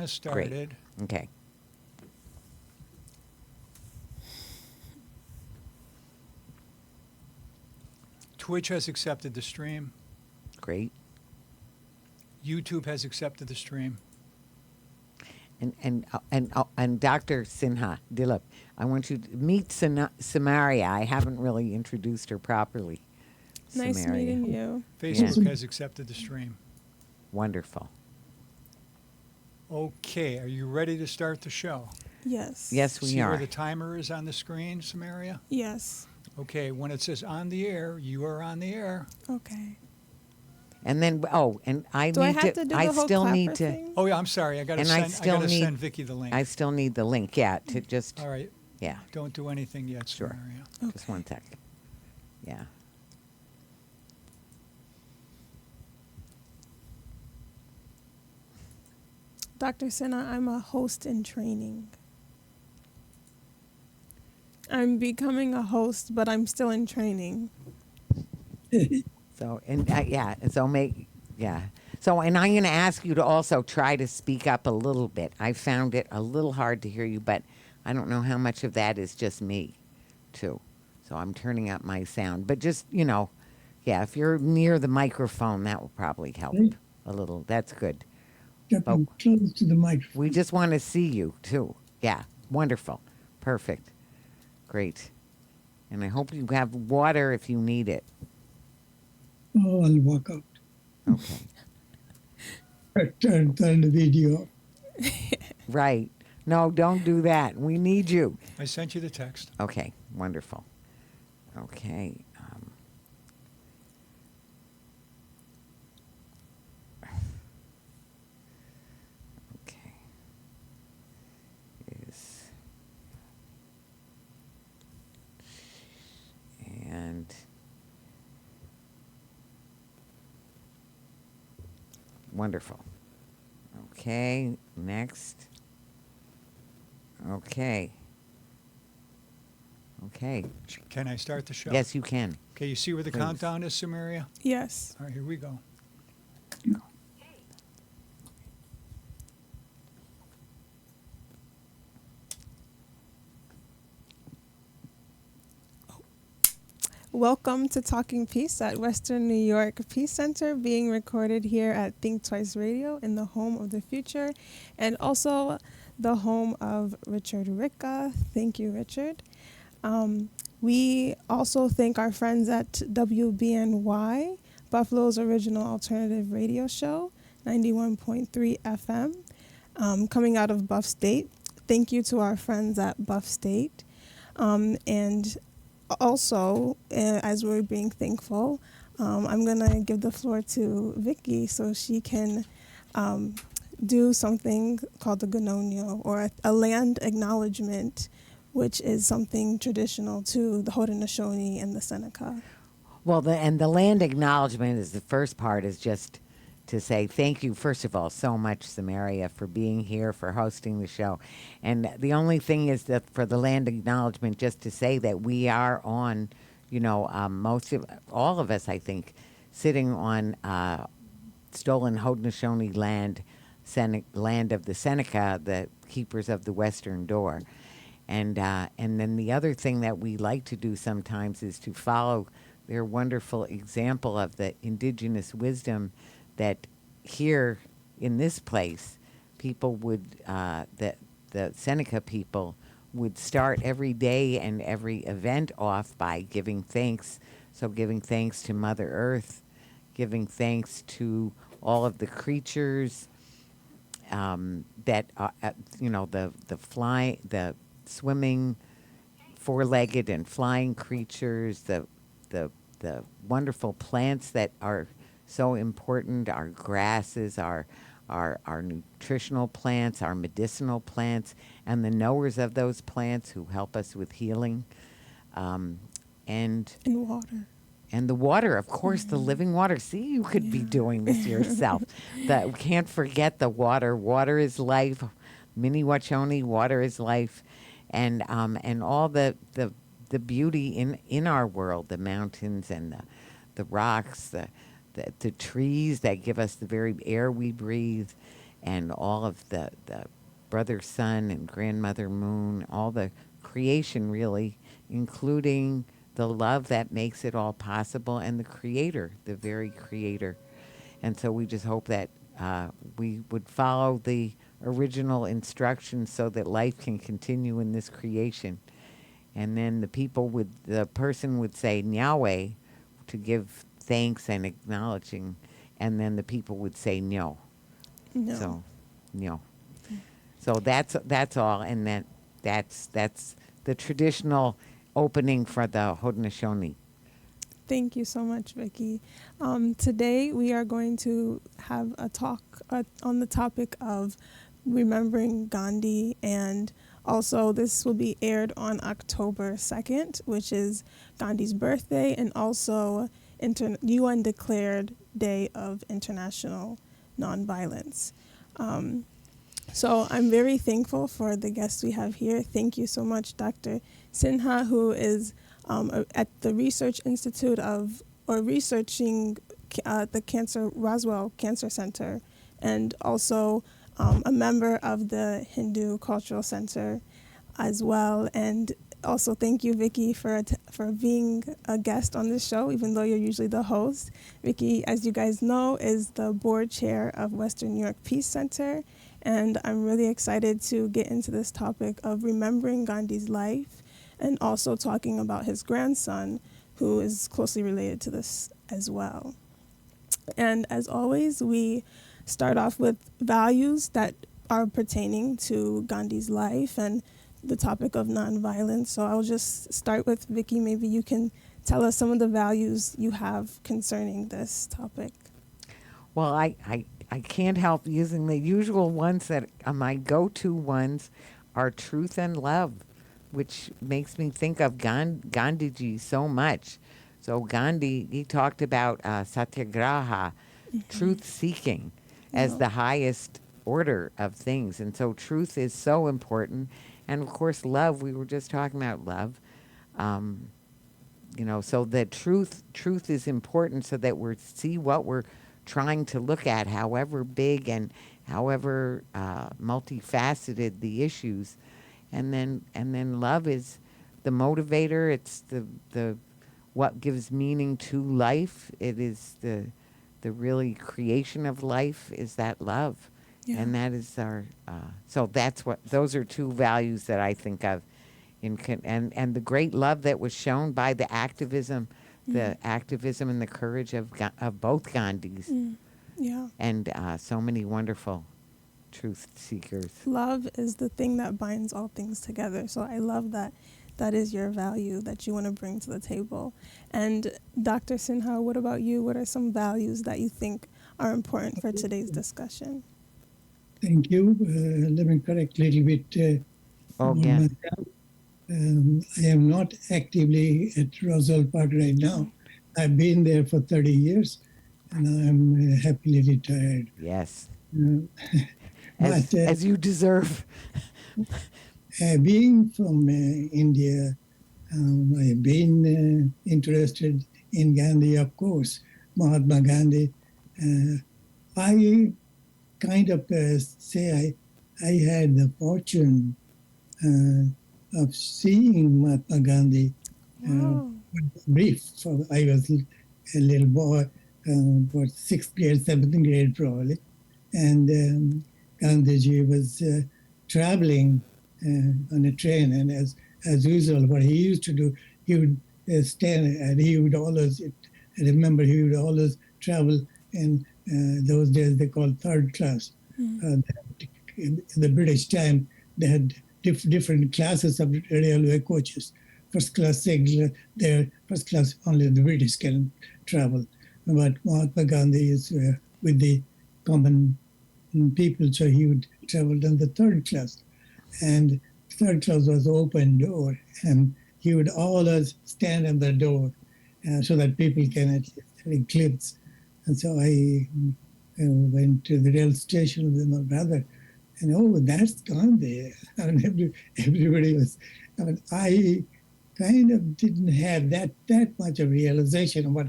has started. Okay. Twitch has accepted the stream. Great. YouTube has accepted the stream. And Dr. Sinha, Dilip, I want you to meet Sameria. I haven't really introduced her properly. Nice Sameria. meeting you. Facebook has accepted the stream. Wonderful. Okay, are you ready to start the show? Yes. Yes, we See are. where the timer is on the screen, Sameria? Yes. Okay, when it says on the air, you are on the air. Okay. And then, and I Do I need have to do the I whole still need clapper to. thing? Oh yeah, I'm sorry. I gotta And I still need- send Vicky the link. I still need the link. Yeah, to just. All right, Yeah, don't do anything yet, Sure. Sameria. just 1 sec. Yeah. Dr. Sinha, I'm a host in training. I'm becoming a host, but I'm still in training. So and So and I'm going to ask you to also try to speak up a little bit. I found it a little hard to hear you, but I don't know how much of that is just me, too. So I'm turning up my sound, but just if you're near the microphone, that will probably help a little. That's good. Stepping close to the microphone. We just want to see you too. Yeah, wonderful, perfect, great. And I hope you have water if you need it. Oh, I'll walk out. Okay. Turn the video. Right. No, don't do that. We need you. I sent you the text. Okay, wonderful. Okay. Okay. And wonderful. Okay, next. Okay. Okay. Can I start the show? Yes, you can. Okay, you see where the Please. countdown is, Sameria? Yes. All right, here we go. Welcome to Talking Peace at Western New York Peace Center, being recorded here at Think Twice Radio in the home of the future and also the home of Richard Ricca. Thank you, Richard. We also thank our friends at WBNY, Buffalo's original alternative radio show, 91.3 FM, coming out of Buff State. Thank you to our friends at Buff State. And also, as we're being thankful, I'm going to give the floor to Vicky so she can do something called the Ganonyo, or a land acknowledgement, which is something traditional to the Haudenosaunee and the Seneca. Well, the land acknowledgement is the first part, is just to say thank you, first of all, so much, Sameria, for being here, for hosting the show. And the only thing is that for the land acknowledgement, just to say that we are on, all of us, I think, sitting on stolen Haudenosaunee land, land of the Seneca, the keepers of the Western Door. And then the other thing that we like to do sometimes is to follow their wonderful example of the indigenous wisdom that here in this place, people would, the Seneca people would start every day and every event off by giving thanks. So giving thanks to Mother Earth, giving thanks to all of the creatures that are, the swimming, four-legged and flying creatures, the wonderful plants that are so important, our grasses, our nutritional plants, our medicinal plants, and the knowers of those plants who help us with healing. And water. And the water, of course, the living water. See, you could be doing this yourself. We can't forget the water. Water is life. Mini Wachoni, water is life. And all the beauty in our world, the mountains and the rocks, the trees that give us the very air we breathe, and all of the brother sun and grandmother moon, all the creation really, including the love that makes it all possible, and the creator, the very creator. And so we just hope that we would follow the original instructions so that life can continue in this creation. And then the person would say Yahweh to give thanks and acknowledging, and then the people would say no. No. So, no. So that's all, and that's the traditional opening for the Haudenosaunee. Thank you so much, Vicky. Today we are going to have a talk on the topic of remembering Gandhi, and also this will be aired on October 2nd, which is Gandhi's birthday, and also UN declared Day of International Nonviolence. So I'm very thankful for the guests we have here. Thank you so much, Dr. Sinha, who is at the Research Institute researching the Roswell Cancer Center, and also a member of the Hindu Cultural Center as well. And also thank you, Vicky, for being a guest on this show, even though you're usually the host. Vicky, as you guys know, is the board chair of Western New York Peace Center, and I'm really excited to get into this topic of remembering Gandhi's life, and also talking about his grandson, who is closely related to this as well. And as always, we start off with values that are pertaining to Gandhi's life and the topic of nonviolence. So I'll just start with Vicky. Maybe you can tell us some of the values you have concerning this topic. Well, I can't help using the usual ones that my go-to ones are truth and love, which makes me think of Gandhiji so much. So Gandhi, he talked about satyagraha, truth-seeking, as the highest order of things. And so truth is so important. And, of course, love. We were just talking about love. So that truth is important so that we see what we're trying to look at, however big and however multifaceted the issues. And then love is the motivator. It's the what gives meaning to life. It is the really creation of life is that love. Yeah. And that is our so those are two values that I think of and the great love that was shown by the activism and the courage of both Gandhis. Yeah. And so many wonderful truth seekers. Love is the thing that binds all things together. So I love that is your value that you want to bring to the table. And Dr. Sinha, what about you? What are some values that you think are important for today's discussion? Thank you. Let me correct a little bit on myself. I am not actively at Roswell Park right now. I've been there for 30 years, and I'm happily retired. Yes. As you deserve. Being from India, I've been interested in Gandhi, of course, Mahatma Gandhi. I kind of say I had the fortune of seeing Mahatma Gandhi brief. I was a little boy, about 6th grade, 7th grade probably, and Gandhiji was traveling on a train, and as usual, what he used to do, he would stand, and he would always, I remember he would always travel in those days they called third class. In the British time, they had different classes of railway coaches. First class, second class, first class, only the British can travel. But Mahatma Gandhi is with the common people, so he would travel in the third class. And third class was open door, and he would always stand in the door so that people can at least take a glimpse. And so I went to the rail station with my brother, and that's Gandhi. I mean, everybody was. I mean, I kind of didn't have that much of realization of what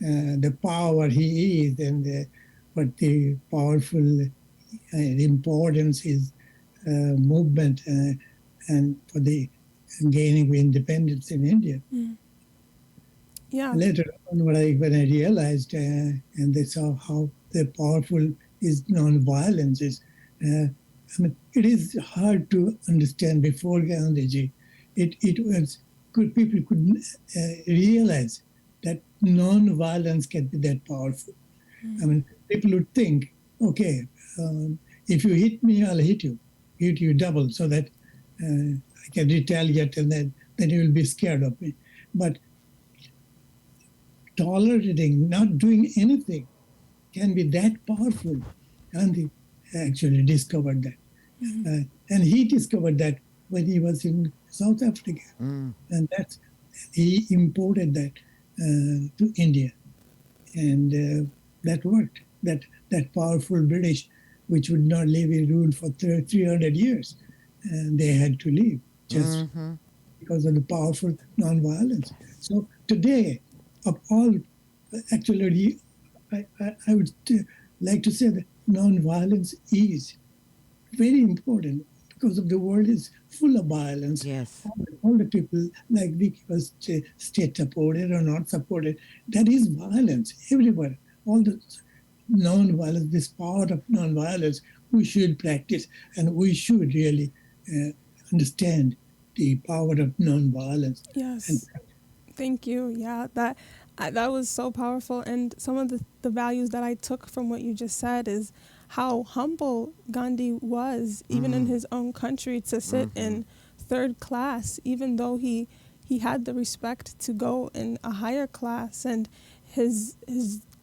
the power he is and what the powerful the importance his movement and for the gaining of independence in India. Yeah. Later on, when I realized and they saw how powerful is nonviolence is, I mean, it is hard to understand before Gandhiji. It was people couldn't realize that nonviolence can be that powerful. I mean, people would think, okay, if you hit me, I'll hit you double, so that I can retaliate, and then you will be scared of me. But tolerating, not doing anything, can be that powerful. Gandhi actually discovered that. And he discovered that when he was in South Africa. And he imported that to India. And that worked. That powerful British, which would not leave a rule for 300 years, and they had to leave just because of the powerful nonviolence. So today, of all, actually, I would like to say that nonviolence is very important because of the world is full of violence. Yes. All the people, like Vicky was state supported or not supported, that is violence everywhere. All the non-violence, this power of non-violence, we should practice, and we should really understand the power of non-violence. Yes. Thank you. Yeah, that was so powerful. And some of the values that I took from what you just said is how humble Gandhi was, even in his own country, to sit in third class, even though he had the respect to go in a higher class. And his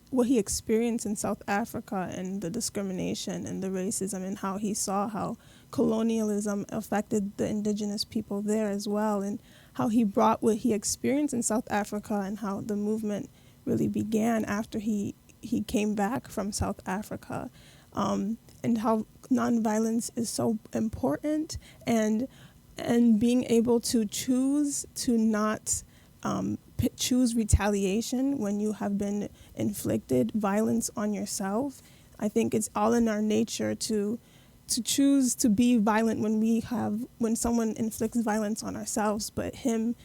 what he experienced in South Africa, and the discrimination and the racism, and how he saw how colonialism affected the indigenous people there as well, and how he brought what he experienced in South Africa, and how the movement really began after he came back from South Africa, and how nonviolence is so important, and being able to choose to not choose retaliation when you have been inflicted violence on yourself. I think it's all in our nature to choose to be violent when someone inflicts violence on ourselves, but him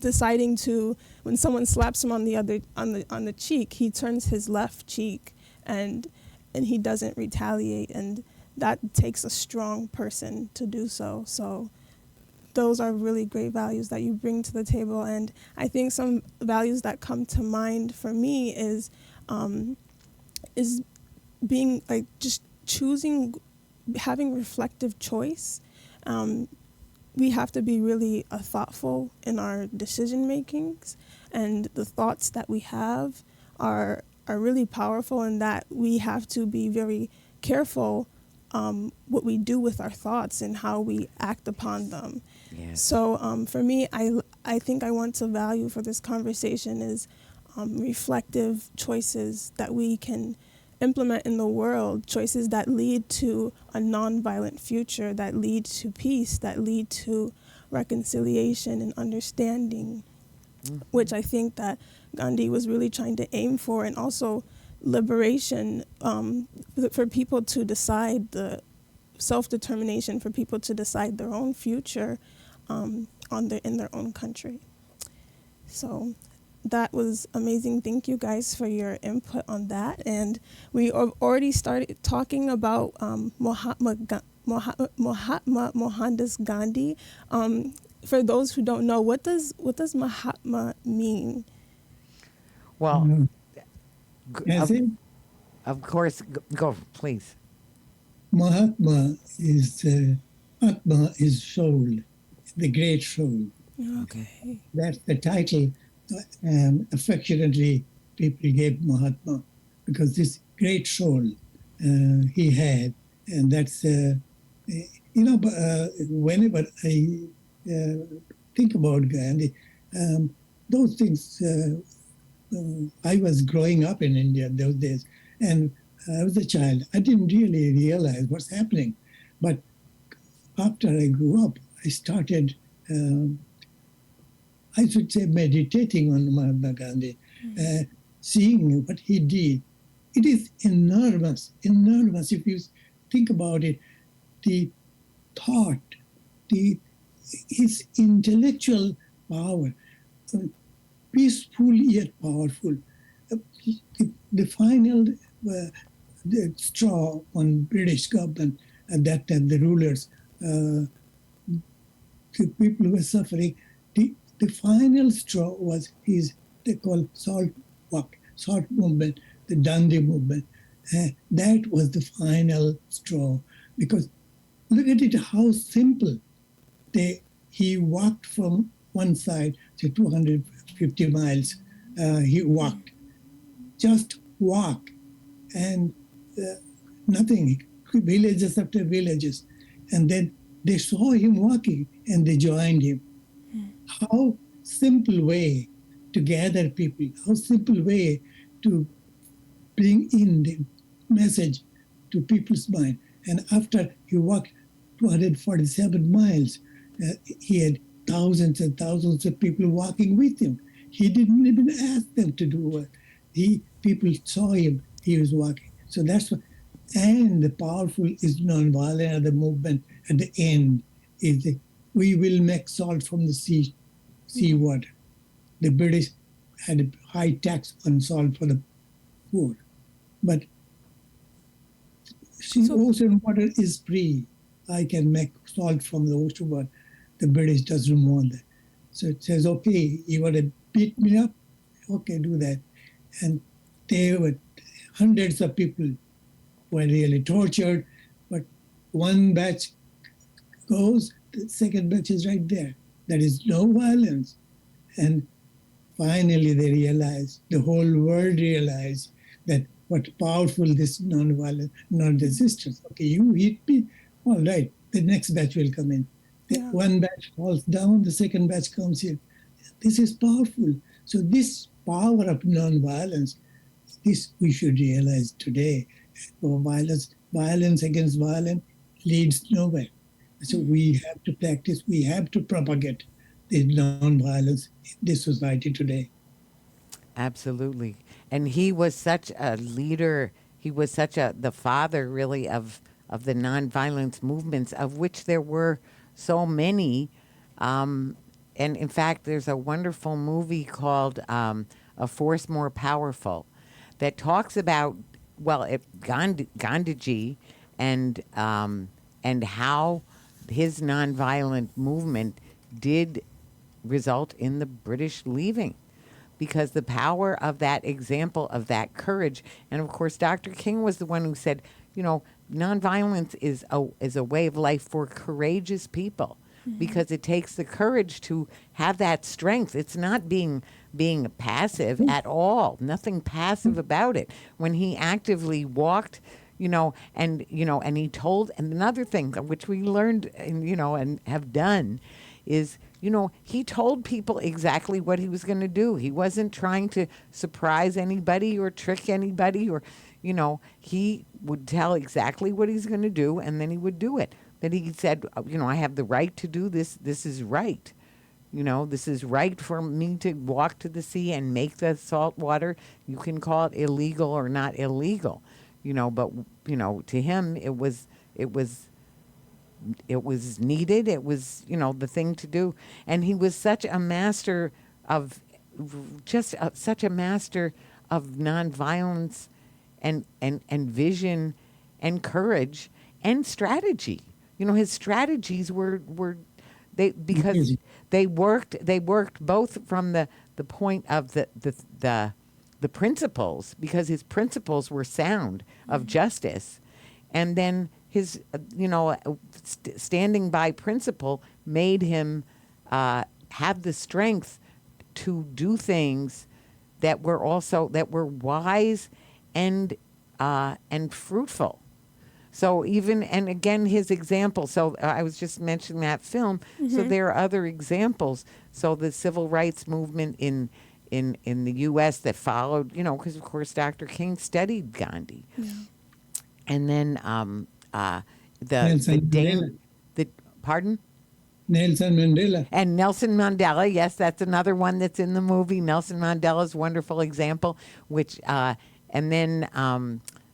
deciding to, when someone slaps him on the cheek, he turns his left cheek and he doesn't retaliate, and that takes a strong person to do so. So those are really great values that you bring to the table. And I think some values that come to mind for me is being like just choosing, having reflective choice. We have to be really thoughtful in our decision makings, and the thoughts that we have are really powerful, and that we have to be very careful what we do with our thoughts and how we act upon them. Yes. So for me, I think I want to value for this conversation is reflective choices that we can implement in the world, choices that lead to a nonviolent future, that lead to peace, that lead to reconciliation and understanding, which I think that Gandhi was really trying to aim for, and also liberation for people to decide, the self-determination for people to decide their own future in their own country. So that was amazing. Thank you guys for your input on that. And we have already started talking about Mahatma Mohandas Gandhi. For those who don't know, what does Mahatma mean? Well, Of course, go please. Mahatma is Atma is soul, the great soul. Okay. That's the title affectionately people gave Mahatma, because this great soul he had, and that's whenever I think about Gandhi, those things. I was growing up in India those days, and I was a child. I didn't really realize what's happening. But after I grew up, I started, I should say, meditating on Mahatma Gandhi, seeing what he did. It is enormous, enormous. If you think about it, the thought, the his intellectual power, peaceful yet powerful. The final the straw on British government at that time, the rulers, the people who were suffering. The final straw was they call salt movement, the Dundee movement. That was the final straw, because look at it, how simple. He walked from one side to 250 miles. He walked, just walk, and nothing, villages after villages. And then they saw him walking and they joined him. How simple way to gather people, how simple way to bring in the message to people's mind. And after he walked 247 miles, he had thousands and thousands of people walking with him. He didn't even ask them to do it. People saw him, he was walking. So that's what, and the powerful is nonviolent, the movement at the end is we will make salt from the seawater. The British had a high tax on salt for the poor. But ocean water is free. I can make salt from the ocean water. The British doesn't want that. So it says, okay, you want to beat me up? Okay, do that. And there were hundreds of people were really tortured, but one batch goes, the second batch is right there. There is no violence. And finally they realized, the whole world realized that what powerful this nonviolent, non-resistance. Okay, you hit me, all right, the next batch will come in. Yeah. One batch falls down, the second batch comes in. This is powerful. So this power of nonviolence, this we should realize today. Violence against violence leads nowhere. So we have to practice, we have to propagate the nonviolence in this society today. Absolutely. And he was such a leader. He was such the father, really, of the nonviolence movements, of which there were so many. And in fact, there's a wonderful movie called A Force More Powerful that talks about, Gandhiji and how his nonviolent movement did result in the British leaving, because the power of that example, of that courage. And of course, Dr. King was the one who said, nonviolence is a way of life for courageous people, because it takes the courage to have that strength. It's not being passive at all. Nothing passive about it. When he actively walked, and he told, and another thing which we learned, and have done, is, he told people exactly what he was going to do. He wasn't trying to surprise anybody or trick anybody, or, he would tell exactly what he's going to do, and then he would do it. That he said, I have the right to do this. This is right. This is right for me to walk to the sea and make the salt water. You can call it illegal or not illegal, but, to him, it was needed. It was, the thing to do. And he was such a master of, such a master of nonviolence and vision and courage and strategy. His strategies were because they worked both from the point of the principles, because his principles were sound of justice, and then his standing by principle made him have the strength to do things that were wise and fruitful. So and again, his example. So I was just mentioning that film. So there are other examples. So the civil rights movement in the U.S. that followed, because of course Dr. King studied Gandhi, and then pardon. Nelson Mandela. And Nelson Mandela, yes, that's another one that's in the movie. Nelson Mandela's wonderful example, which and then.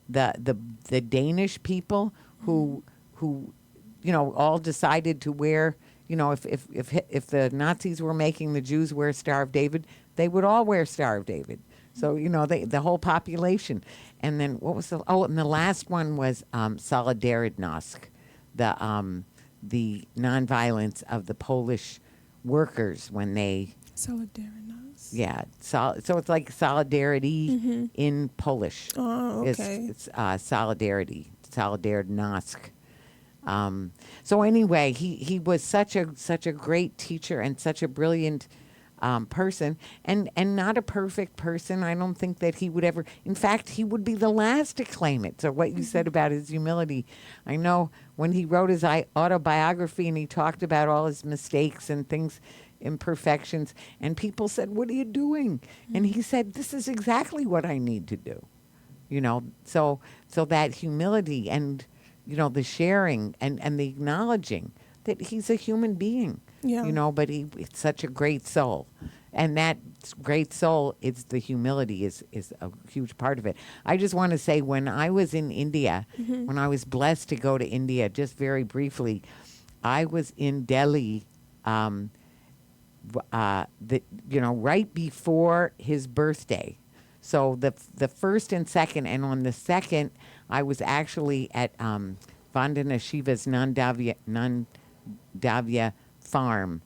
The Danish people who all decided to wear, if the Nazis were making the Jews wear Star of David, they would all wear Star of David. So, the whole population. And then and the last one was Solidarność, the nonviolence of the Polish workers when they, Solidarność. yeah, so it's like solidarity in Polish. Oh, okay. It's solidarity, Solidarność. So anyway, he was such a great teacher and such a brilliant person, and not a perfect person. I don't think that he would ever. In fact, he would be the last to claim it. So what you said about his humility, I know when he wrote his autobiography and he talked about all his mistakes and things, imperfections, and people said, "What are you doing?" And he said, "This is exactly what I need to do." So that humility and the sharing and the acknowledging that he's a human being. Yeah. But he's such a great soul. And that great soul is the humility is a huge part of it. I just want to say, when I was in India, when I was blessed to go to India, just very briefly, I was in Delhi, right before his birthday. So the first and second, and on the second, I was actually at Vandana Shiva's Nondavya farm,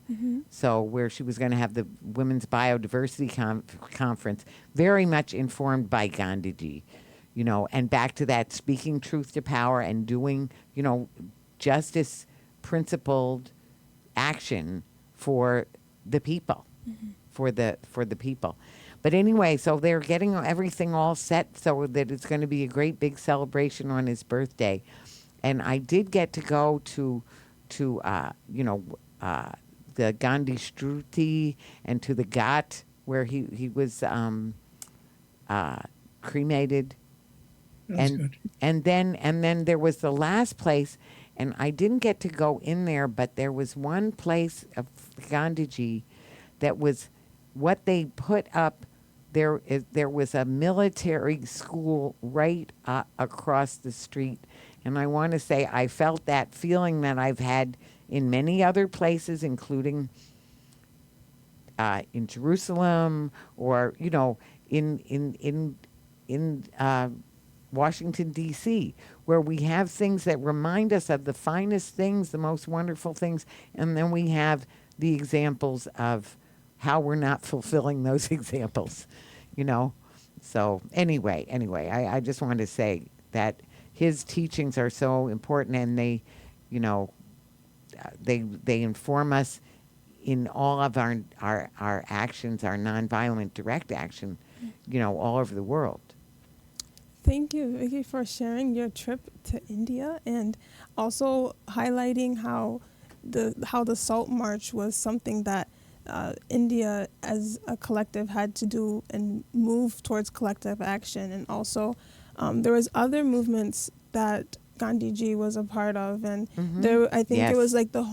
so where she was going to have the Women's Biodiversity Conference, very much informed by Gandhiji, and back to that speaking truth to power and doing, justice principled action for the people, for the people. But anyway, so they're getting everything all set so that it's going to be a great big celebration on his birthday. And I did get to go to the Gandhi Institute and to the Ghat where he was cremated. That's good. And then there was the last place, and I didn't get to go in there, but there was one place of Gandhiji that was what they put up. There was a military school right across the street. And I want to say I felt that feeling that I've had in many other places, including in Jerusalem or in Washington D.C., where we have things that remind us of the finest things, the most wonderful things, and then we have the examples of how we're not fulfilling those examples, So anyway, I just wanted to say that his teachings are so important, and they, they inform us in all of our actions, our nonviolent direct action, all over the world. Thank you, Vicky, for sharing your trip to India and also highlighting how the Salt March was something that India as a collective had to do and move towards collective action. And also there was other movements that Gandhiji was a part of, and there I think it was like the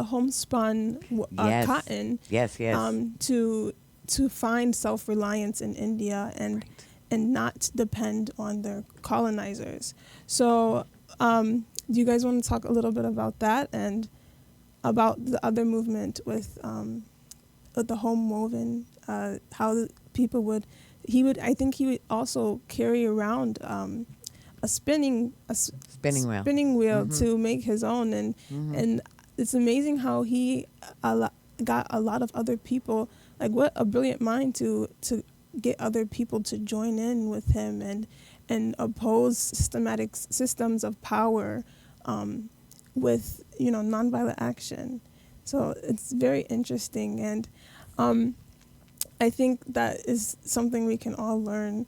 homespun cotton. Yes. To find self-reliance in India and not depend on their colonizers. So do you guys want to talk a little bit about that and about the other movement with the home woven, how people would also carry around a spinning wheel to make his own, and it's amazing how he got a lot of other people, like what a brilliant mind to get other people to join in with him and oppose systematic systems of power with nonviolent action. So it's very interesting, and I think that is something we can all learn,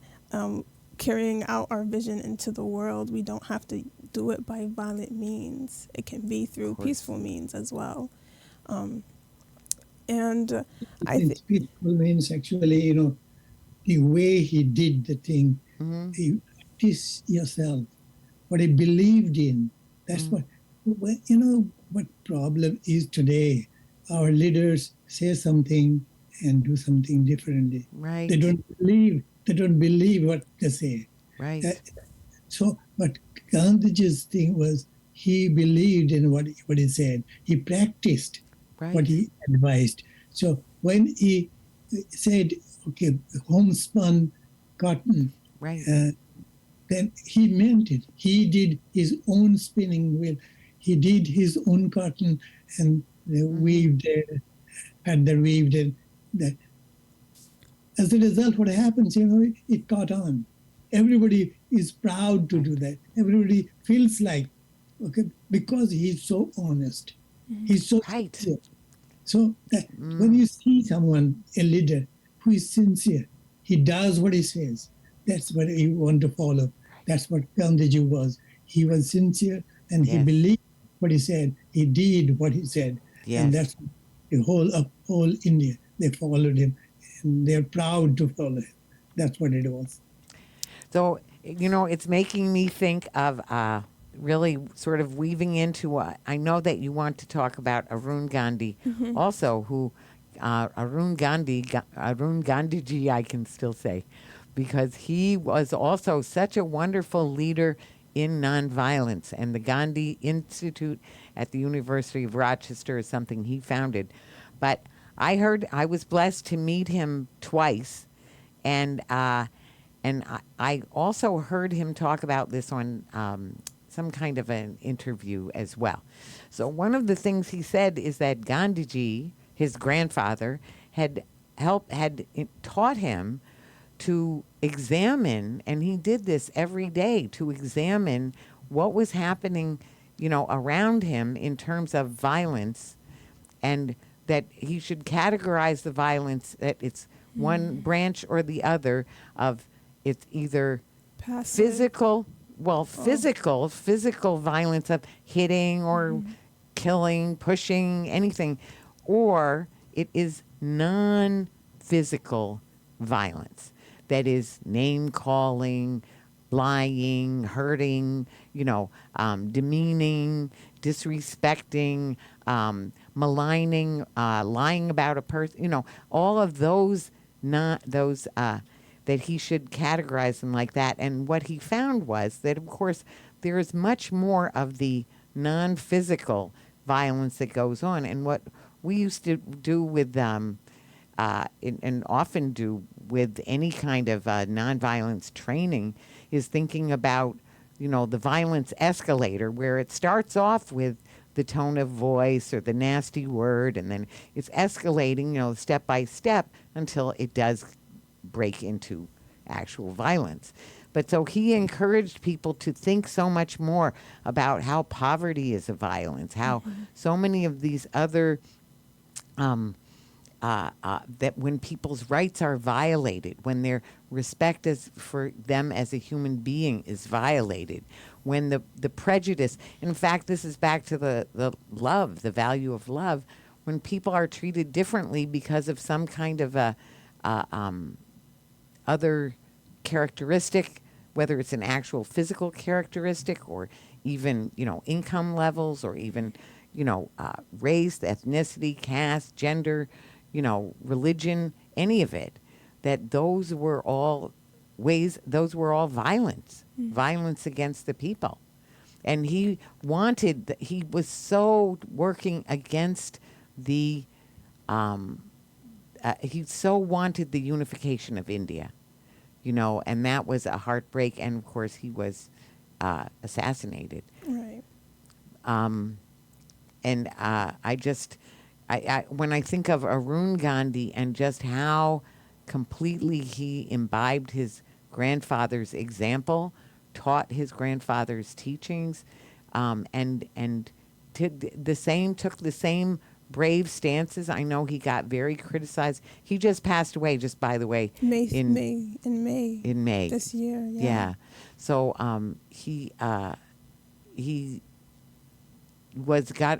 carrying out our vision into the world. We don't have to do it by violent means. It can be through peaceful means as well. And I think peaceful means actually, the way he did the thing, you practice yourself, what he believed in. That's what problem is today. Our leaders say something and do something differently. Right. They don't believe what they say. Right. So But Gandhiji's thing was he believed in what he said. He practiced what Right. he advised. So when he said, okay, homespun cotton, Right. uh, then he meant it. He did his own spinning wheel. He did his own cotton and weaved, had the weaved. And the, as a result, what happens, it caught on. Everybody is proud to do that. Everybody feels like, okay, because he's so honest. He's so Right. sincere. So that when you see someone, a leader who is sincere, he does what he says. That's what you want to follow. That's what Gandhiji was. He was sincere and he Yes. believed what he said. He did what he said. And Yes. that's the whole India. They followed him and they're proud to follow him. That's what it was. So, it's making me think of really sort of weaving into. I know that you want to talk about Arun Gandhi, also, who Arun Gandhiji, I can still say, because he was also such a wonderful leader in nonviolence, and the Gandhi Institute at the University of Rochester is something he founded. But I was blessed to meet him twice, and I also heard him talk about this on some kind of an interview as well. So one of the things he said is that Gandhiji, his grandfather, had taught him to examine, and he did this every day, to examine what was happening, around him in terms of violence, and that he should categorize the violence that it's one branch or the other of it's either Passive. physical violence of hitting or killing, pushing, anything, or it is non-physical violence. That is name calling, lying, hurting, demeaning, disrespecting, maligning, lying about a person, all of those, not those, that he should categorize them like that. And what he found was that, of course, there is much more of the non-physical violence that goes on. And what we used to do with, and often do with any kind of nonviolence training, is thinking about, the violence escalator, where it starts off with the tone of voice or the nasty word, and then it's escalating, step by step until it does break into actual violence. But so he encouraged people to think so much more about how poverty is a violence, how so many of these other that when people's rights are violated, when their respect for them as a human being is violated, when the prejudice, in fact, this is back to the love, the value of love, when people are treated differently because of some kind of a other characteristic, whether it's an actual physical characteristic or even, income levels or even, race, ethnicity, caste, gender, religion, any of it, that those were all violence, violence against the people. And he was so working against he so wanted the unification of India, and that was a heartbreak. And of course, he was assassinated. Right. And when I think of Arun Gandhi and just how completely he imbibed his grandfather's example, taught his grandfather's teachings, and took the same brave stances. I know he got very criticized. He just passed away, just by the way, In May this year. Yeah. So he got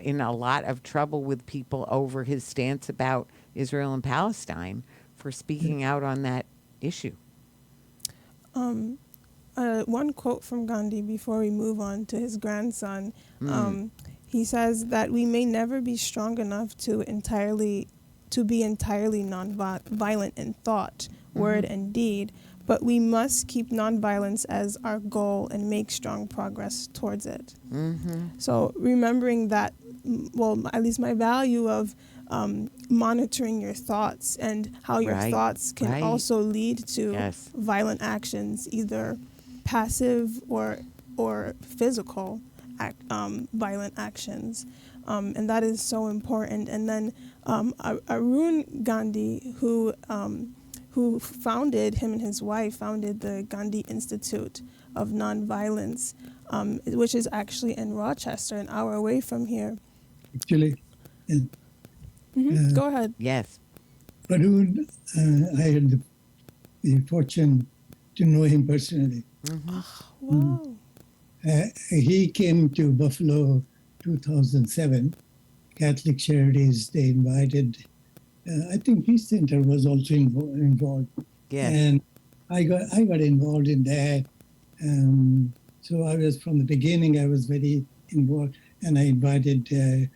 in a lot of trouble with people over his stance about Israel and Palestine for speaking out on that issue. One quote from Gandhi before we move on to his grandson. He says that we may never be strong enough to be entirely nonviolent in thought, word, and deed, but we must keep nonviolence as our goal and make strong progress towards it. So remembering that, well, at least my value of monitoring your thoughts and how your Right, thoughts can right. also lead to Yes. violent actions, either passive or physical violent actions. And that is so important. And then Arun Gandhi, who founded, him and his wife founded the Gandhi Institute of Nonviolence, which is actually in Rochester, an hour away from here. Actually, and Go ahead. Yes. Arun, I had the fortune to know him personally. Wow. He came to Buffalo 2007. Catholic Charities, they invited, I think Peace Center was also involved. Yes. And I got involved in that. So I was, from the beginning, I was very involved. And I invited him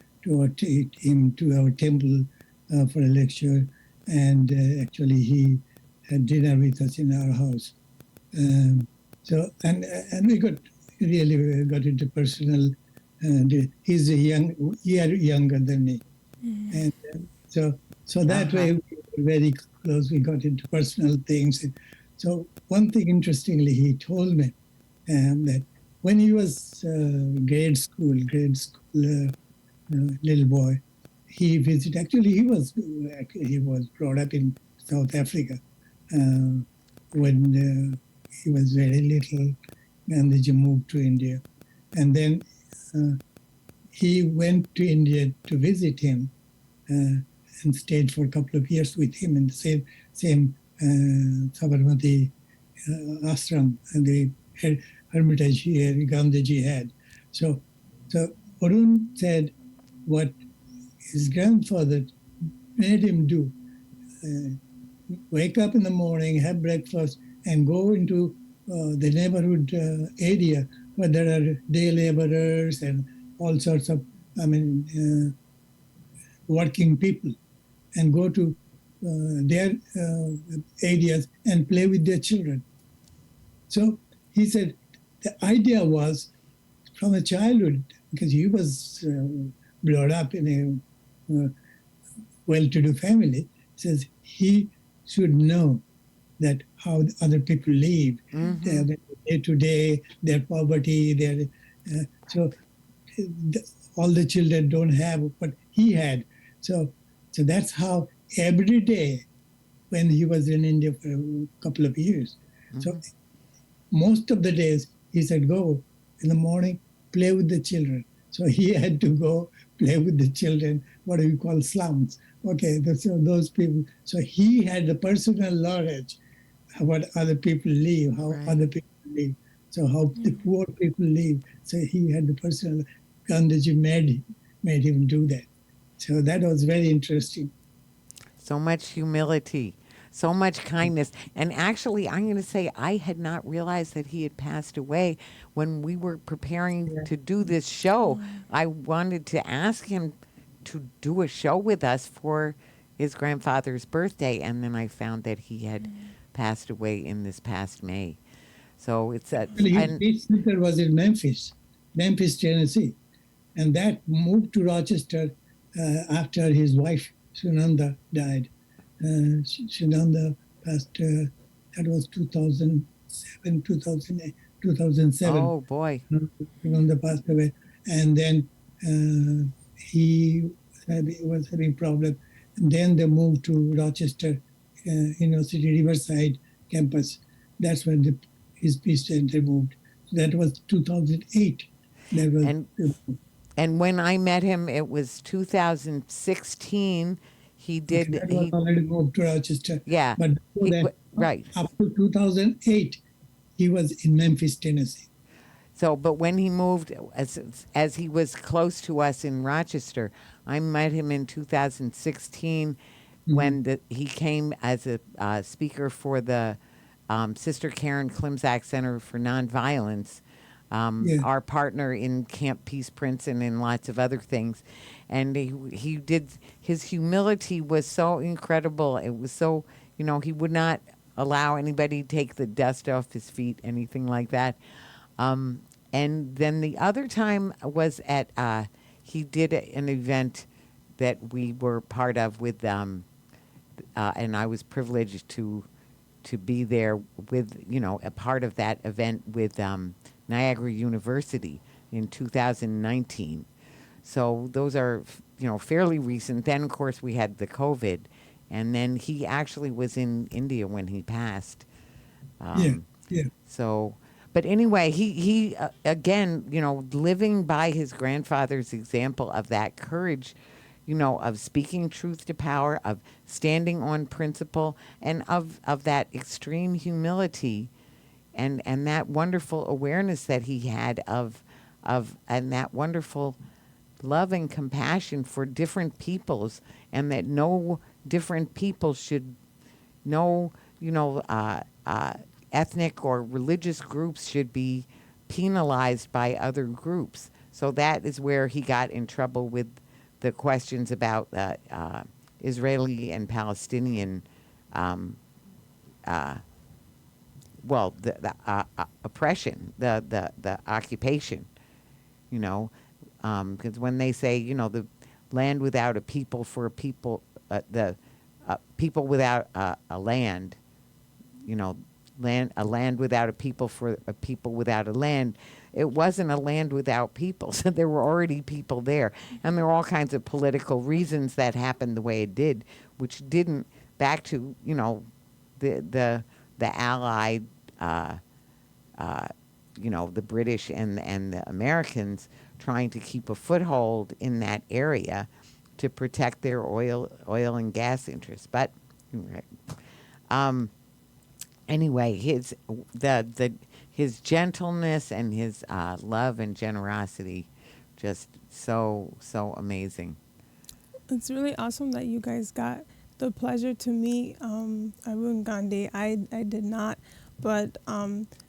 to our temple for a lecture. And actually, he had dinner with us in our house. So we really got into personal. He's a year younger than me, and so that way we were very close. We got into personal things. So one thing, interestingly, he told me that when he was grade school little boy, he visited. Actually, he was brought up in South Africa. When he was very little, Gandhiji moved to India, and then he went to India to visit him and stayed for a couple of years with him in the same Sabarmati ashram and the hermitage Gandhiji had. So Arun said what his grandfather made him do: wake up in the morning, have breakfast, and go into the neighborhood area where there are day laborers and all sorts of, working people, and go to their areas and play with their children. So he said the idea was from a childhood, because he was brought up in a well-to-do family, says he should know that how other people live, their day-to-day, their poverty, so all the children don't have what he had. So that's how every day, when he was in India for a couple of years, so most of the days he said, go in the morning, play with the children. So he had to go play with the children, what we call slums. Okay, so those people. So he had the personal knowledge what other people live, how other people live, so how the poor people live. So he had the personal. Gandhiji made him do that. So that was very interesting. So much humility, so much kindness. And actually, I'm going to say I had not realized that he had passed away. When we were preparing to do this show, I wanted to ask him to do a show with us for his grandfather's birthday, and then I found that he had passed away in this past May. So it's a... His Peace Center was in Memphis, Tennessee. And that moved to Rochester after his wife, Sunanda, died. Sunanda passed, that was 2007, 2008, 2007. Oh, boy. Sunanda passed away. And then he was having problems. And then they moved to Rochester University Riverside campus. That's when his Peace Center moved. That was 2008. That was, and when I met him, it was 2016. He did. That was already moved to Rochester. Yeah. But before that, right. Up to 2008, he was in Memphis, Tennessee. So, but when he moved, as he was close to us in Rochester, I met him in 2016 when he came as a speaker for the Sister Karen Klimczak Center for Nonviolence, our partner in Camp Peace Prince and in lots of other things. And he did, his humility was so incredible. It was so, he would not allow anybody to take the dust off his feet, anything like that. And then the other time was at, he did an event that we were part of with, and I was privileged to be there with, a part of that event with Niagara University in 2019. So those are, fairly recent. Then, of course, we had the COVID, and then he actually was in India when he passed. Yeah. So, but anyway, he again, living by his grandfather's example of that courage, of speaking truth to power, of standing on principle, and of that extreme humility, and that wonderful awareness that he had of and that wonderful love and compassion for different peoples, and that no different people should, no, ethnic or religious groups should be penalized by other groups. So that is where he got in trouble with the questions about Israeli and Palestinian, the oppression, the occupation, because when they say, the land without a people for a people, the people without a land, a land without a people for a people without a land. It wasn't a land without people, so there were already people there, and there were all kinds of political reasons that happened the way it did, which didn't back to the Allied, the British and the Americans trying to keep a foothold in that area to protect their oil and gas interests, but. Anyway, his gentleness and his love and generosity, just so amazing. It's really awesome that you guys got the pleasure to meet Arun Gandhi. I did not, but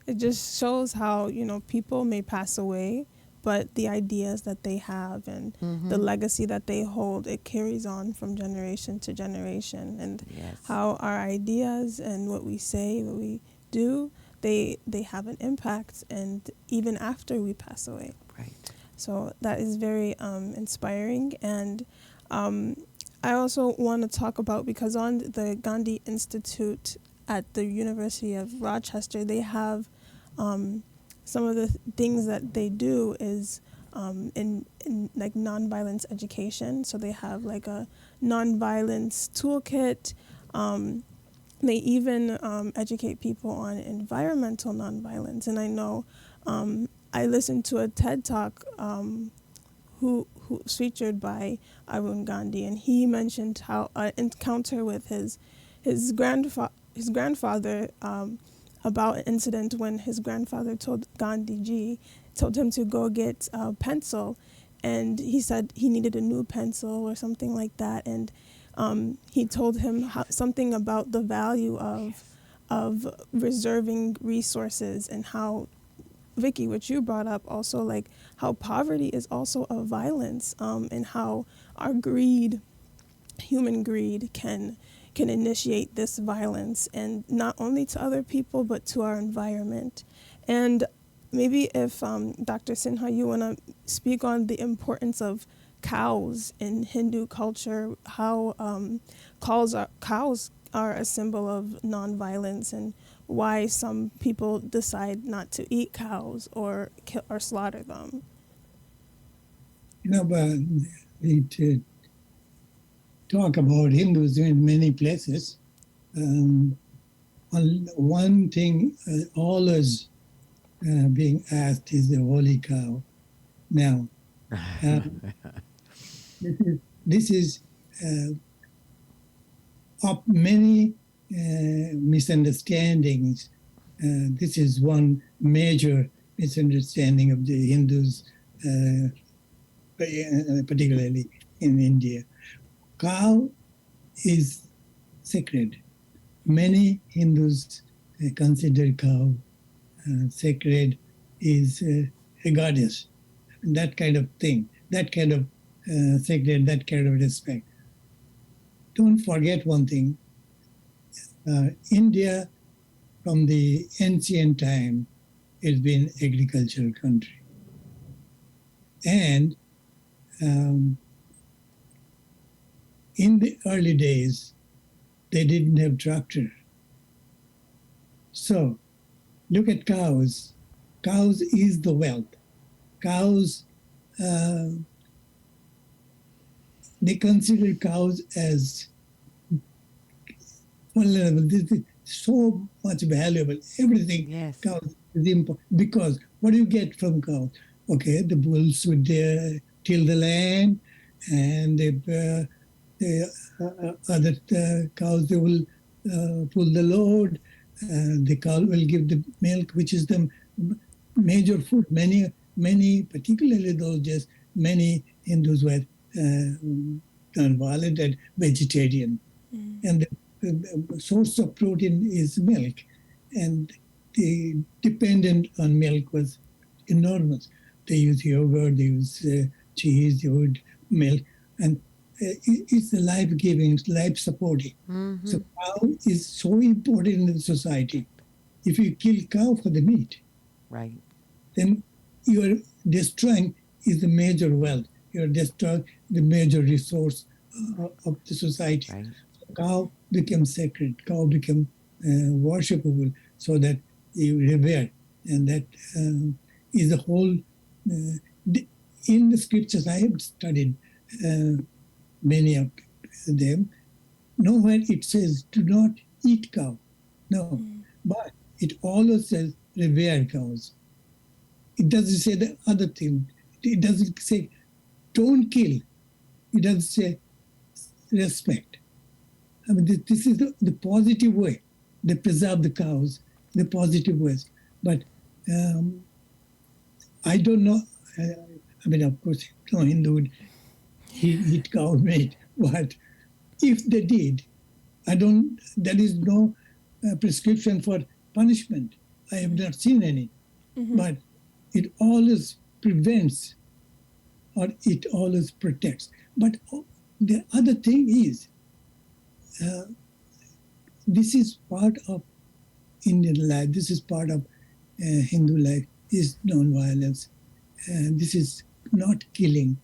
it just shows how people may pass away, but the ideas that they have and the legacy that they hold, it carries on from generation to generation. And how our ideas and what we say, what we do, they have an impact, and even after we pass away. Right. So that is very inspiring. And I also want to talk about, because on the Gandhi Institute at the University of Rochester, they have some of the things that they do is in like nonviolence education. So they have like a nonviolence toolkit. They even educate people on environmental nonviolence. And I know I listened to a TED Talk who featured by Arun Gandhi, and he mentioned how an encounter with his grandfather about an incident when his grandfather told Gandhiji him to go get a pencil, and he said he needed a new pencil or something like that, and he told him something about the value of reserving resources, and how, Vicky, what you brought up also, like how poverty is also a violence, and how our greed, human greed, can initiate this violence, and not only to other people but to our environment. And maybe if Dr. Sinha, you want to speak on the importance of cows in Hindu culture, how cows are a symbol of nonviolence, and why some people decide not to eat cows or kill or slaughter them. But we talk about Hindus in many places. One thing always being asked is the holy cow. Now, this is of many misunderstandings. This is one major misunderstanding of the Hindus, particularly in India. Cow is sacred. Many Hindus consider cow sacred, is a goddess, that kind of thing, that kind of sacred, that kind of respect. Don't forget one thing. India from the ancient time, it's been agricultural country. And in the early days, they didn't have tractor. So look at cows. Cows is the wealth. Cows, they consider cows as vulnerable. This is so much valuable. Everything Yes. cows is important because what do you get from cows? Okay, the bulls would till the land, and the other cows they will pull the load. The cow will give the milk, which is the major food. Many, particularly those days, many Hindus were nonviolent and vegetarian, and the source of protein is milk, and the dependent on milk was enormous. They use yogurt, they use cheese, they use milk, and it's the life-giving, life-supporting. Mm-hmm. So cow is so important in the society. If you kill cow for the meat, Right. then you are destroying is the major wealth. You are destroying the major resource of the society. Right. So cow became sacred. Cow became worshipable, so that you revere, and that is the whole. In the scriptures, I have studied many of them. Nowhere it says do not eat cow. No, but it always says revere cows. It doesn't say the other thing. It doesn't say don't kill. It doesn't say respect. I mean, this is the positive way. They preserve the cows, the positive ways. But I don't know. I mean, of course, no Hindu would eat cow meat. But if they did, there is no prescription for punishment. I have not seen any. Mm-hmm. But it always prevents or it always protects. But the other thing is, this is part of Indian life. This is part of Hindu life, is nonviolence. This is not killing.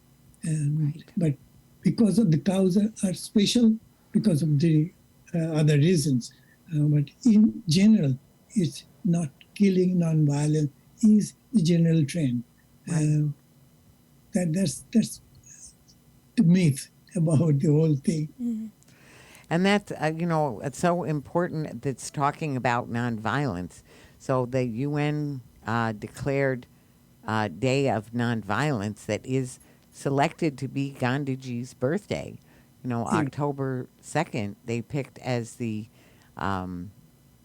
Right. But because of the cows are special, because of the other reasons. But in general, it's not killing, nonviolence is the general trend. Right. That's the myth about the whole thing. Mm-hmm. And that's, it's so important that's talking about nonviolence. So the UN declared Day of Nonviolence that is selected to be Gandhiji's birthday. October 2nd, they picked as the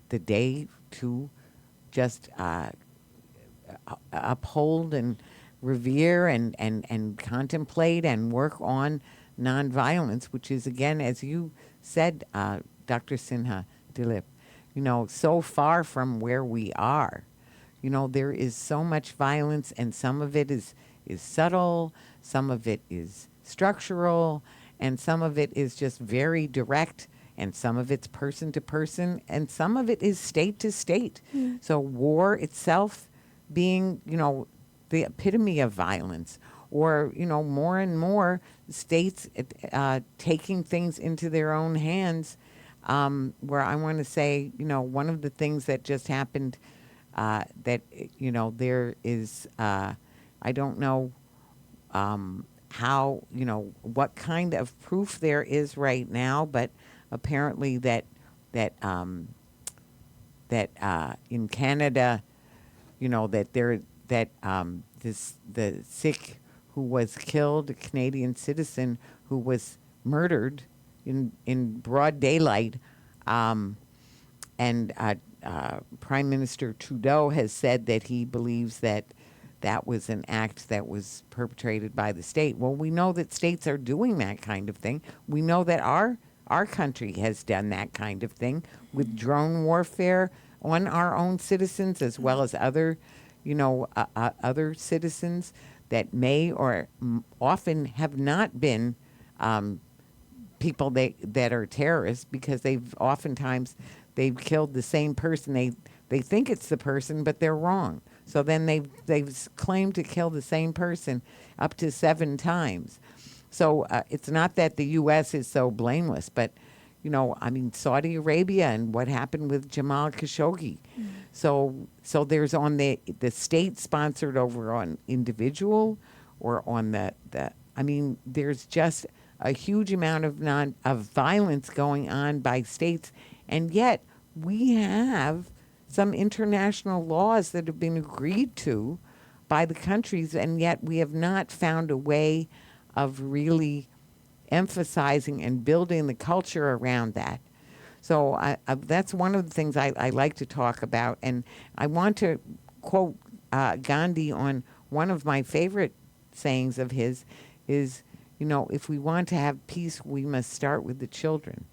day to just uphold and revere and contemplate and work on nonviolence, which is, again, as you said, Dr. Sinha, Dilip, so far from where we are. There is so much violence, and some of it is subtle, some of it is structural, and some of it is just very direct, and some of it's person to person, and some of it is state to state. Mm. So war itself being, the epitome of violence, or, more and more states taking things into their own hands, where I want to say, one of the things that just happened that, there is, I don't know how, what kind of proof there is right now, but apparently that in Canada, the Sikh who was killed, a Canadian citizen who was murdered in broad daylight, and Prime Minister Trudeau has said that he believes that was an act that was perpetrated by the state. Well, we know that states are doing that kind of thing. We know that our country has done that kind of thing with drone warfare on our own citizens, as well as other, other citizens that may or often have not been people that are terrorists, because they've killed the same person. They think it's the person, but they're wrong. So then they've claimed to kill the same person up to 7 times. So it's not that the U.S. is so blameless, but I mean, Saudi Arabia and what happened with Jamal Khashoggi. So there's on the state sponsored over on individual, or on the I mean, there's just a huge amount of violence going on by states, and yet we have some international laws that have been agreed to by the countries, and yet we have not found a way of really emphasizing and building the culture around that. So that's one of the things I like to talk about. And I want to quote Gandhi on one of my favorite sayings of his is, if we want to have peace, we must start with the children.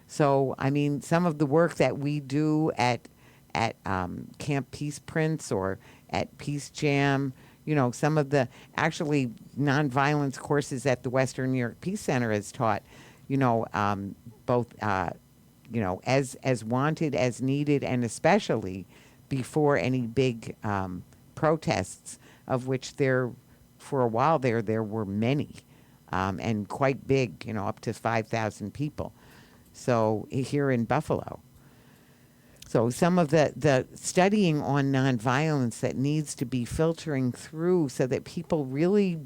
So, I mean, some of the work that we do at Camp Peace Prince or at Peace Jam, some of the actually nonviolence courses at the Western New York Peace Center has taught, both, as wanted, as needed, and especially before any big protests, of which for a while there were many, and quite big, up to 5,000 people. So here in Buffalo. So some of the studying on nonviolence that needs to be filtering through so that people really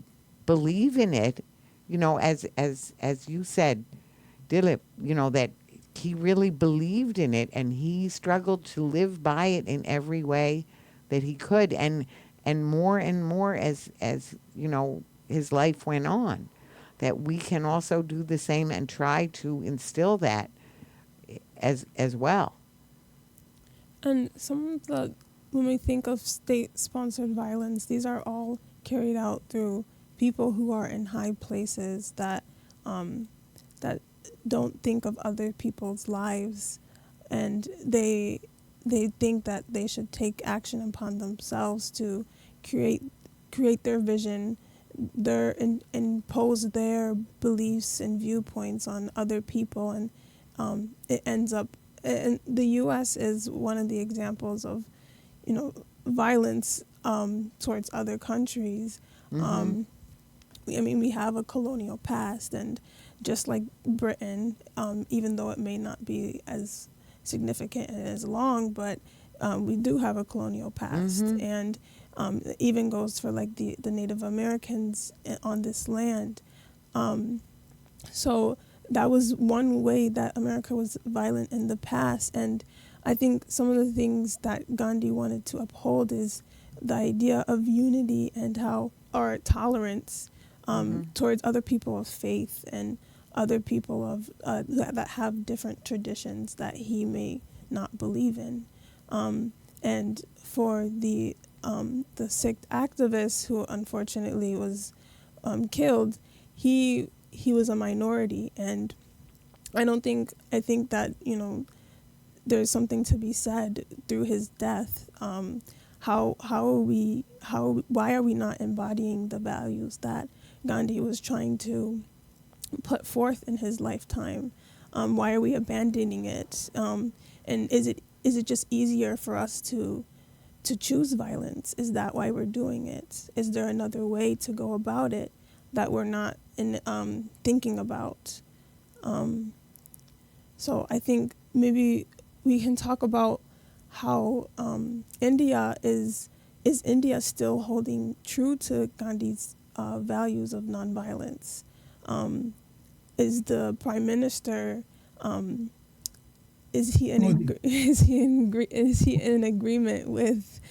believe in it, as you said, Dilip, that he really believed in it, and he struggled to live by it in every way that he could, and more as his life went on, that we can also do the same and try to instill that as well. And when we think of state-sponsored violence, these are all carried out through people who are in high places that don't think of other people's lives, and they think that they should take action upon themselves to create their vision, impose their beliefs and viewpoints on other people, and it ends up. And the U.S. is one of the examples of, violence towards other countries. I mean, we have a colonial past, and just like Britain, even though it may not be as significant and as long, but we do have a colonial past, and it even goes for like the Native Americans on this land. So that was one way that America was violent in the past. And I think some of the things that Gandhi wanted to uphold is the idea of unity and or tolerance towards other people of faith and other people of that have different traditions that he may not believe in. And for the Sikh activist who unfortunately was killed, he was a minority, and I think that there's something to be said through his death. Why are we not embodying the values that Gandhi was trying to put forth in his lifetime? Why are we abandoning it? And is it just easier for us to choose violence? Is that why we're doing it? Is there another way to go about it that we're not thinking about? So I think maybe we can talk about how India is India still holding true to Gandhi's values of nonviolence? Is the Prime Minister is he in agreement with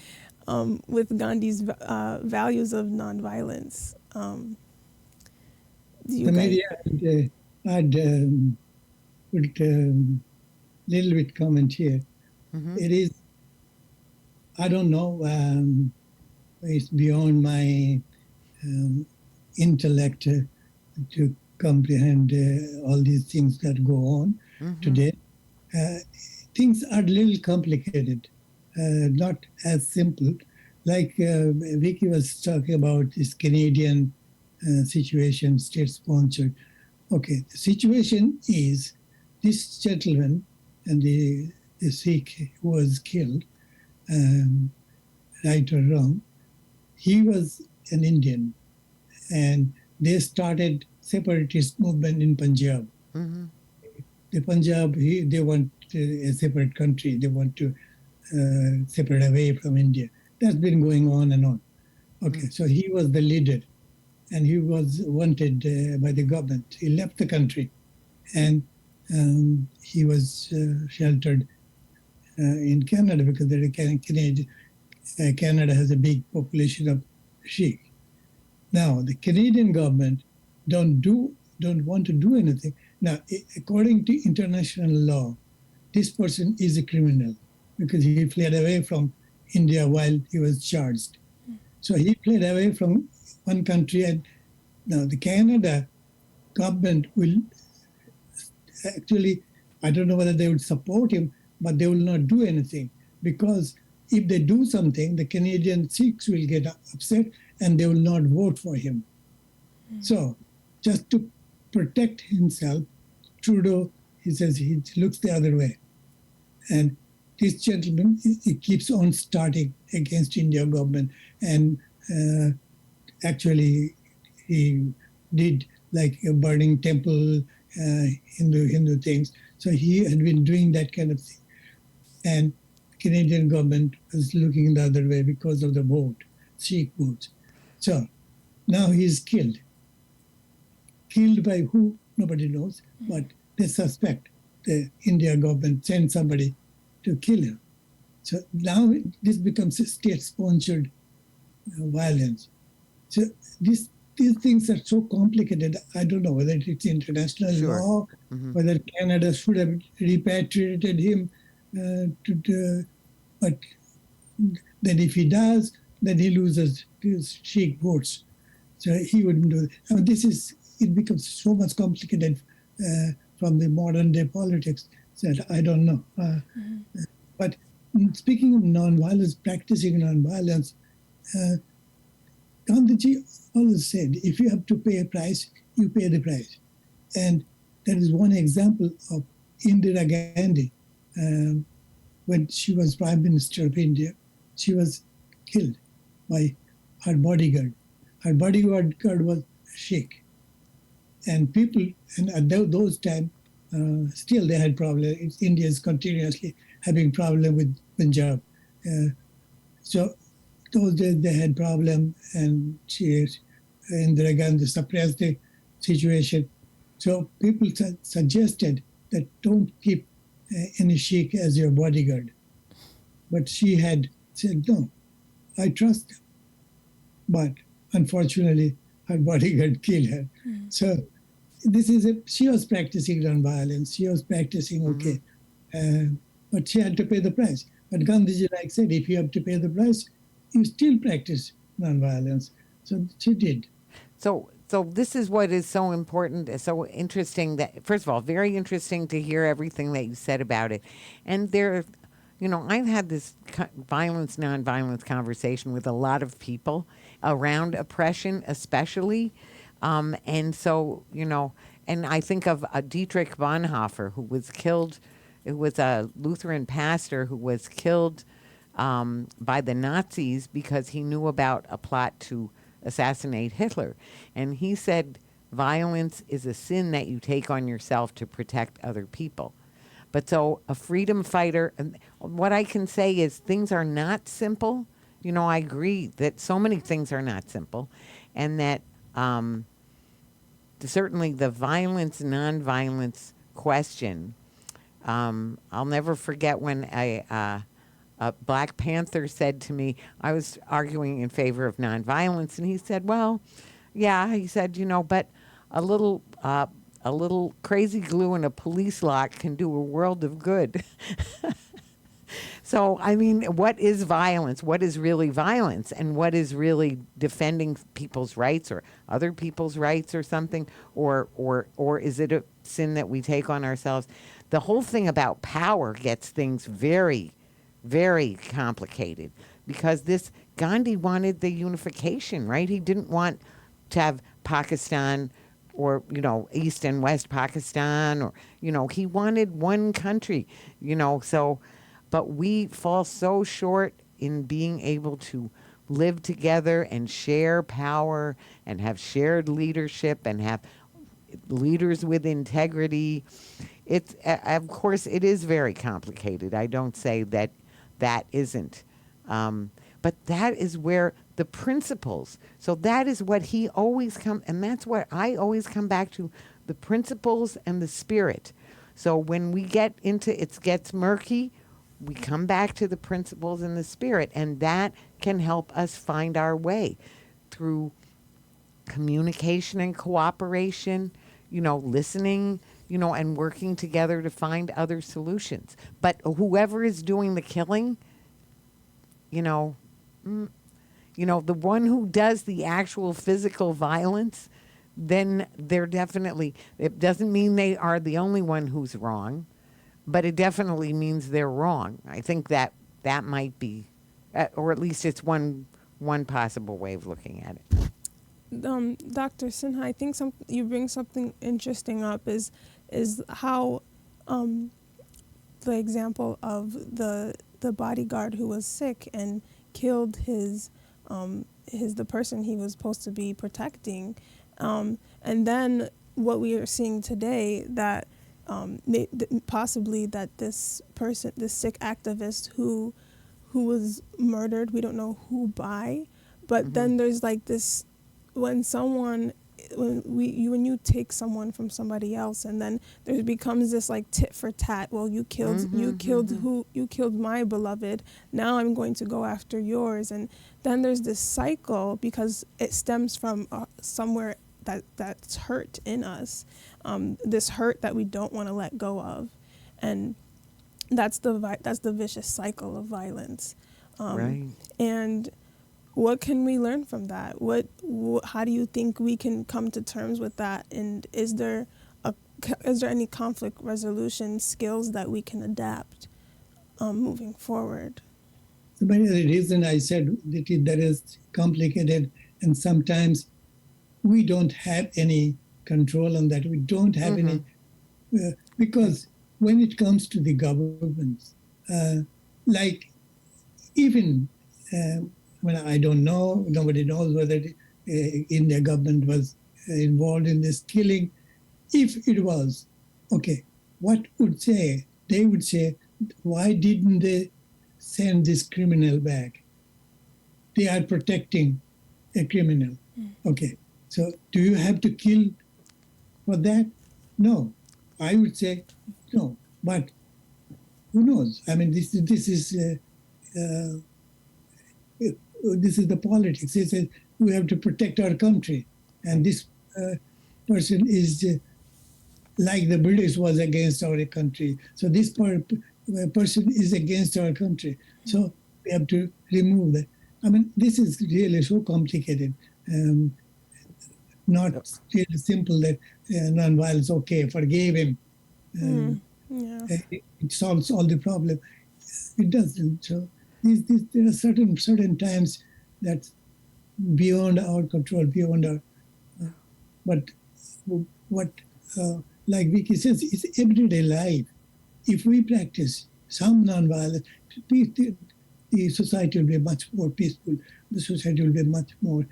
Gandhi's values of nonviolence? Sameria, I'd put a little bit comment here. It is, I don't know, it's beyond my intellect to comprehend all these things that go on today. Things are a little complicated, not as simple. Like Vicky was talking about this Canadian situation, state-sponsored. Okay, the situation is this gentleman and the Sikh who was killed, um, right or wrong, he was an Indian, and they started separatist movement in Punjab. Mm-hmm. The Punjab, they want a separate country. They want to separate away from India. That's been going on and on. Okay, so he was the leader, and he was wanted by the government. He left the country, and he was sheltered in Canada because Canada has a big population of Sikh. Now the Canadian government don't want to do anything. Now, according to international law, this person is a criminal because he fled away from India while he was charged. So he fled away from one country, and now the Canada government will actually, I don't know whether they would support him, but they will not do anything because if they do something, the Canadian Sikhs will get upset and they will not vote for him. So just to protect himself, Trudeau, he says he looks the other way. And this gentleman, he keeps on starting against India government. And actually, he did like a burning temple, Hindu things. So he had been doing that kind of thing. And Canadian government was looking the other way because of the vote, Sikh votes. So now he's killed. Killed by who? Nobody knows. But they suspect the India government sent somebody to kill him. So now this becomes a state-sponsored violence. So these things are so complicated. I don't know whether it's international law, whether Canada should have repatriated him. But then if he does, then he loses his Sikh votes. So he wouldn't do it. I mean, it becomes so much complicated from the modern day politics that I don't know. But speaking of nonviolence, practicing nonviolence, Gandhiji always said, if you have to pay a price, you pay the price. And that is one example of Indira Gandhi. When she was Prime Minister of India, she was killed by her bodyguard. Her bodyguard was Sikh. And people, and at those times, still they had problems. India is continuously having problem with Punjab. So those days they had problem, and Indira Gandhi suppressed the situation. So people suggested that don't keep any Sikh as your bodyguard. But she had said, no, I trust them. But unfortunately, her bodyguard killed her. So she was practicing nonviolence. She was practicing, but she had to pay the price. But Gandhiji, like said, if you have to pay the price, you still practice nonviolence. So she did. So this is what is so important, so interesting that, first of all, very interesting to hear everything that you said about it. And I've had this violence, nonviolence conversation with a lot of people around oppression, especially. And so, and I think of Dietrich Bonhoeffer, who was killed. It was a Lutheran pastor who was killed by the Nazis because he knew about a plot to assassinate Hitler. And he said, violence is a sin that you take on yourself to protect other people. But so a freedom fighter, and what I can say is things are not simple. I agree that so many things are not simple, and that certainly the violence, nonviolence question, I'll never forget when a Black Panther said to me, I was arguing in favor of nonviolence, and he said, well, yeah, he said, but a little crazy glue in a police lock can do a world of good. So, I mean, what is violence? What is really violence? And what is really defending people's rights or other people's rights or something? Or is it a sin that we take on ourselves? The whole thing about power gets things very, very complicated because Gandhi wanted the unification, right? He didn't want to have Pakistan or East and West Pakistan, or he wanted one country, so, but we fall so short in being able to live together and share power and have shared leadership and have leaders with integrity. It's of course it is very complicated. I don't say that isn't, but that is where the principles. So that is what he always and that's what I always come back to: the principles and the spirit. So when we get into it gets murky, we come back to the principles and the spirit, and that can help us find our way through communication and cooperation, listening, and working together to find other solutions. But whoever is doing the killing, the one who does the actual physical violence, then they're definitely, it doesn't mean they are the only one who's wrong, but it definitely means they're wrong. I think that might be, or at least it's one possible way of looking at it. Dr. Sinha, I think you bring something interesting up is how the example of the bodyguard who was sick and killed the person he was supposed to be protecting, and then what we are seeing today that possibly that this sick activist who was murdered, we don't know who by, but then there's like this, when you take someone from somebody else, and then there becomes this like tit for tat. Well, you killed my beloved. Now I'm going to go after yours, and then there's this cycle because it stems from somewhere that's hurt in us, this hurt that we don't want to let go of, and that's the vicious cycle of violence. Right. And what can we learn from that? How do you think we can come to terms with that? And is there any conflict resolution skills that we can adapt moving forward? So many of the reason I said that is complicated, and sometimes we don't have any control on that. We don't have any, because when it comes to the governments, like even when I don't know, nobody knows whether India government was involved in this killing. If it was, okay, what would say? They would say, why didn't they send this criminal back? They are protecting a criminal. Okay, so do you have to kill for that? No, I would say no. But who knows? I mean, this is the politics. They say we have to protect our country, and this person is like the British was against our country. So this person is against our country. So we have to remove that. I mean, this is really so complicated. Not really simple that nonviolence, okay, forgive him. It solves all the problem. It doesn't. So there are certain times that's beyond our control, beyond our. But what, like Vicky says, it's everyday life. If we practice some nonviolence, the society will be much more peaceful. The society will be much more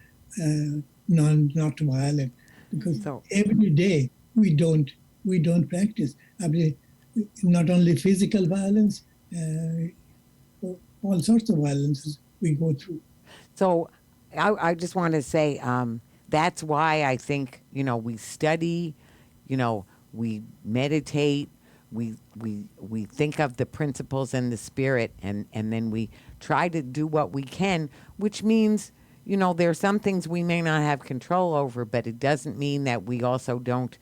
not violent, because every day we don't practice. I mean, not only physical violence, all sorts of violences we go through. So I just want to say that's why I think, we study, we meditate, we think of the principles and the spirit, and then we try to do what we can, which means, there are some things we may not have control over, but it doesn't mean that we also don't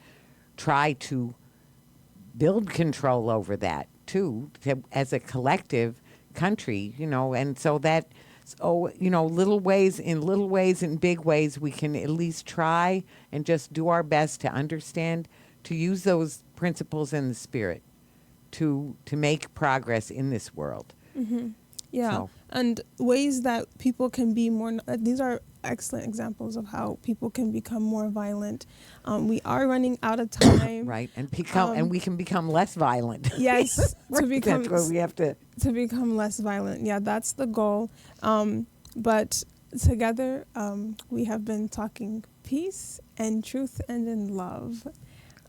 try to build control over that too, as a collective country, and so that, little ways, in big ways, we can at least try and just do our best to understand, to use those principles and the spirit to make progress in this world. Yeah, and ways that people can be more. These are excellent examples of how people can become more violent. We are running out of time. Right, and and we can become less violent. Yes, to become That's what we have to. to become less violent. Yeah, that's the goal. But together, we have been talking peace and truth and in love.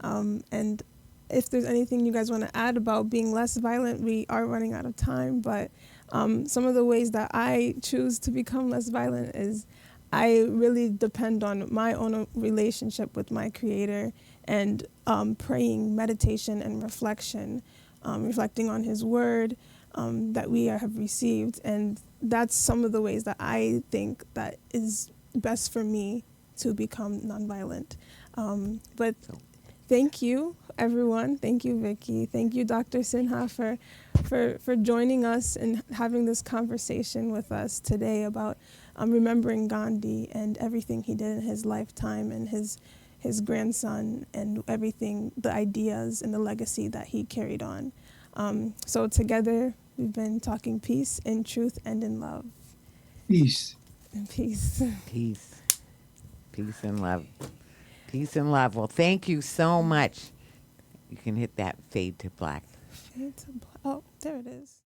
And if there's anything you guys want to add about being less violent, we are running out of time. But some of the ways that I choose to become less violent is I really depend on my own relationship with my Creator and praying, meditation, and reflection, reflecting on His Word that we have received. And that's some of the ways that I think that is best for me to become nonviolent. But thank you, everyone. Thank you, Vicky. Thank you, Dr. Sinha, for joining us and having this conversation with us today about remembering Gandhi and everything he did in his lifetime and his grandson and everything, the ideas and the legacy that he carried on. So together, we've been talking peace in truth and in love. Peace. And peace. Peace. Peace and love. Peace and love. Well, thank you so much. You can hit that fade to black. Fade to black. Oh, there it is.